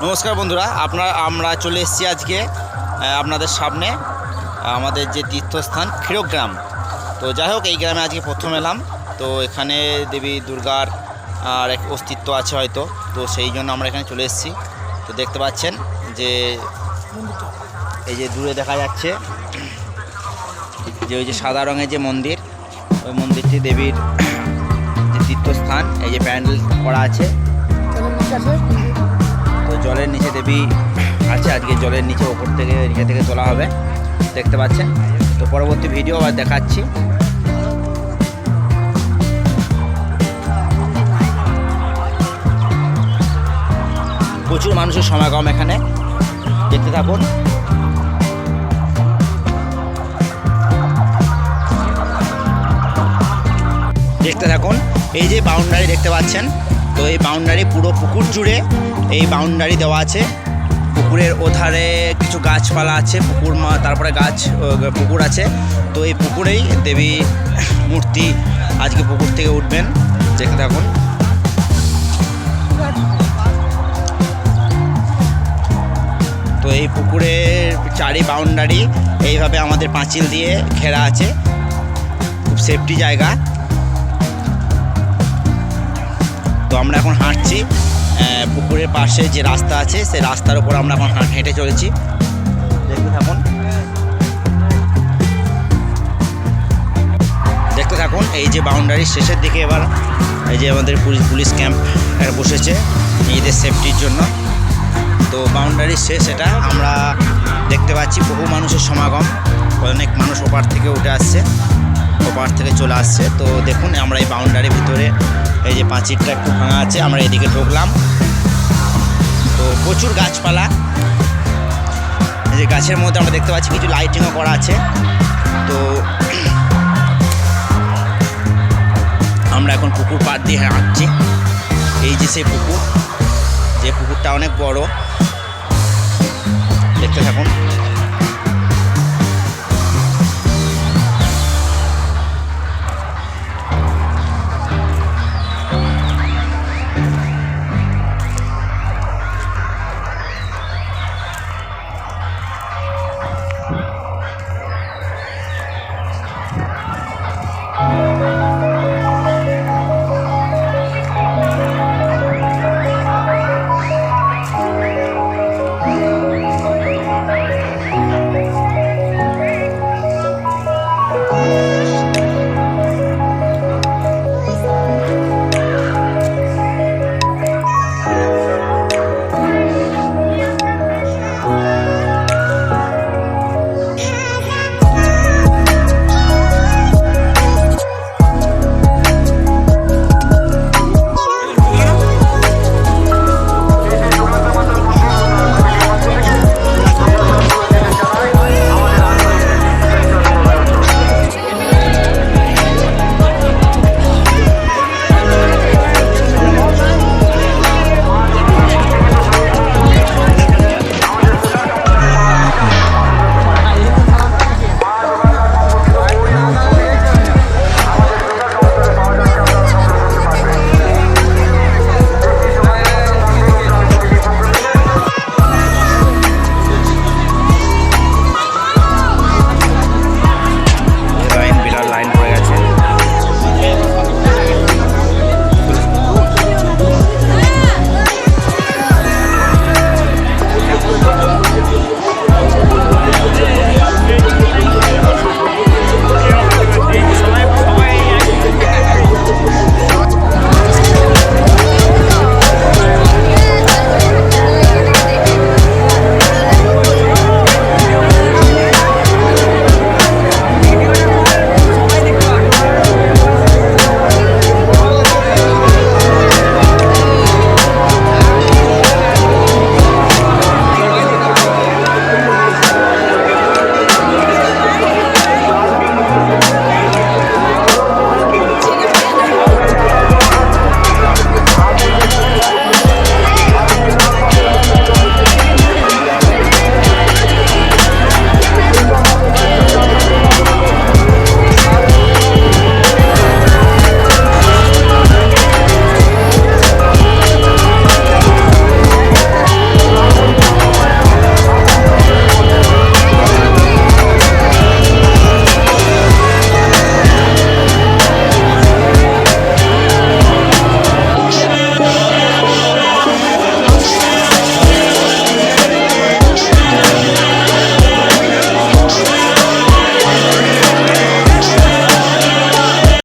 নমস্কার বন্ধুরা, আমরা চলে এসেছি আজকে আপনাদের সামনে আমাদের যে তীর্থস্থান ক্ষীরগ্রাম। তো যাই হোক, এই গ্রামে আজকে প্রথম এলাম। তো এখানে দেবী দুর্গার আর এক অস্তিত্ব আছে হয়তো, তো সেই জন্য আমরা এখানে চলে এসেছি। তো দেখতে পাচ্ছেন যে এই যে দূরে দেখা যাচ্ছে যে ওই যে সাদা রঙের যে মন্দির, ওই মন্দিরটি দেবীর যে তীর্থস্থান। এই যে প্যান্ডেল করা আছে, তো জলের নিচে দেবী আছে। আজকে জলের নিচে ওপর থেকে নিচে থেকে তোলা হবে, দেখতে পাচ্ছেন। তো পরবর্তী ভিডিও আবার দেখাচ্ছি। প্রচুর মানুষের সমাগম এখানে, দেখতে থাকুন। দেখতে থাকুন, এই যে বাউন্ডারি দেখতে পাচ্ছেন, তো এই বাউন্ডারি পুরো পুকুর জুড়ে এই বাউন্ডারি দেওয়া আছে। পুকুরের ওধারে কিছু গাছপালা আছে, তারপরে পুকুর আছে। তো এই পুকুরেই দেবী মূর্তি আজকে পুকুর থেকে উঠবেন, দেখতে থাকুন। তো এই পুকুরের চারি বাউন্ডারি এইভাবে আমাদের পাঁচিল দিয়ে ঘেরা আছে, খুব সেফটি জায়গা। তো আমরা এখন হাঁটছি পুকুরের পাশে যে রাস্তা আছে, সেই রাস্তার উপর আমরা এখন হেঁটে চলেছি, দেখতে থাকুন। দেখতে থাকুন, এই যে বাউন্ডারির শেষের দিকে এবার এই যে আমাদের পুলিশ ক্যাম্প বসেছে নিজেদের সেফটির জন্য। তো বাউন্ডারির শেষ এটা আমরা দেখতে পাচ্ছি, বহু মানুষের সমাগম। অনেক মানুষ ওপার থেকে উঠে আসছে, ওপার থেকে চলে আসছে। তো দেখুন, আমরা এই বাউন্ডারির ভিতরে এই যে পাঁচিলটা একটু ভাঙা আছে, আমরা এদিকে ঢুকলাম। তো প্রচুর গাছপালা, এই যে গাছের মধ্যে আমরা দেখতে পাচ্ছি কিছু লাইটিংও করা আছে। তো আমরা এখন পুকুর পাড় দিয়ে হাঁটছি। এই যে সেই পুকুর, যে পুকুরটা অনেক বড়, দেখতে থাকুন।